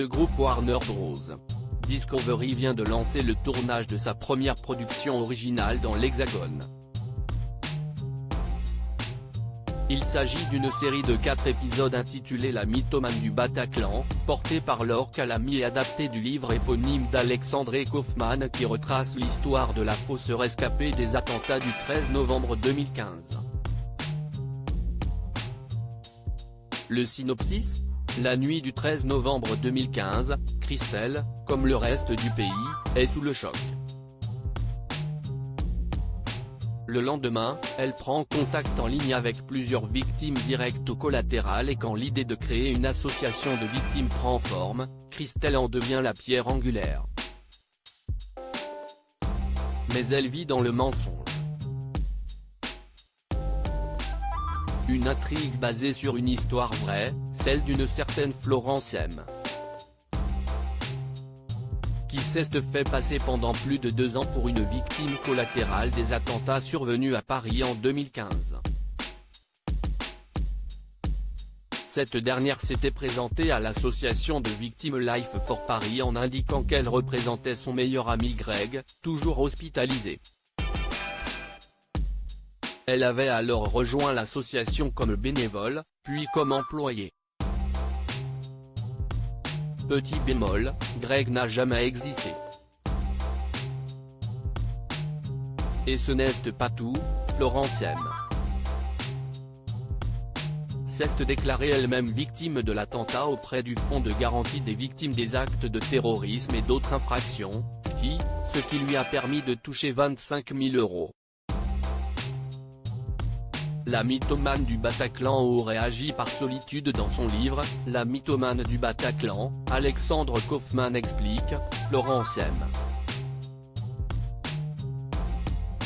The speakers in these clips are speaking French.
Le groupe Warner Bros. Discovery vient de lancer le tournage de sa première production originale dans l'Hexagone. Il s'agit d'une série de 4 épisodes intitulée La mythomane du Bataclan, portée par Laure Calamy et adaptée du livre éponyme d'Alexandre Kaufman qui retrace l'histoire de la fausse rescapée des attentats du 13 novembre 2015. Le synopsis ? La nuit du 13 novembre 2015, Christelle, comme le reste du pays, est sous le choc. Le lendemain, elle prend contact en ligne avec plusieurs victimes directes ou collatérales et quand l'idée de créer une association de victimes prend forme, Christelle en devient la pierre angulaire. Mais elle vit dans le mensonge. Une intrigue basée sur une histoire vraie, celle d'une certaine Florence M. qui s'est fait passer pendant plus de 2 ans pour une victime collatérale des attentats survenus à Paris en 2015. Cette dernière s'était présentée à l'association de victimes Life for Paris en indiquant qu'elle représentait son meilleur ami Greg, toujours hospitalisé. Elle avait alors rejoint l'association comme bénévole, puis comme employée. Petit bémol, Greg n'a jamais existé. Et ce n'est pas tout, Florence M. s'est déclarée elle-même victime de l'attentat auprès du Fonds de garantie des victimes des actes de terrorisme et d'autres infractions, FTI, ce qui lui a permis de toucher 25 000 €. La mythomane du Bataclan aurait agi par solitude dans son livre, La mythomane du Bataclan, Alexandre Kaufman explique, Florence M.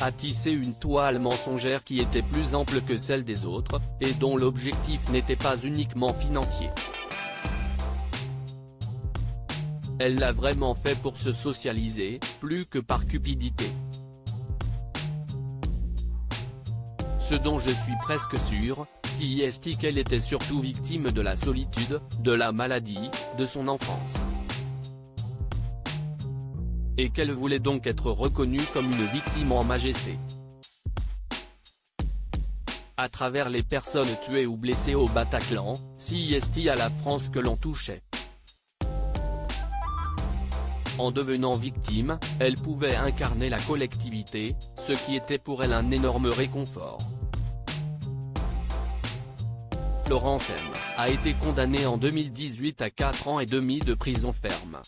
a tissé une toile mensongère qui était plus ample que celle des autres, et dont l'objectif n'était pas uniquement financier. Elle l'a vraiment fait pour se socialiser, plus que par cupidité. Ce dont je suis presque sûr, c'est qu'elle était surtout victime de la solitude, de la maladie, de son enfance. Et qu'elle voulait donc être reconnue comme une victime en majesté. À travers les personnes tuées ou blessées au Bataclan, c'est à la France que l'on touchait. En devenant victime, elle pouvait incarner la collectivité, ce qui était pour elle un énorme réconfort. Florence M. a été condamnée en 2018 à 4 ans et demi de prison ferme.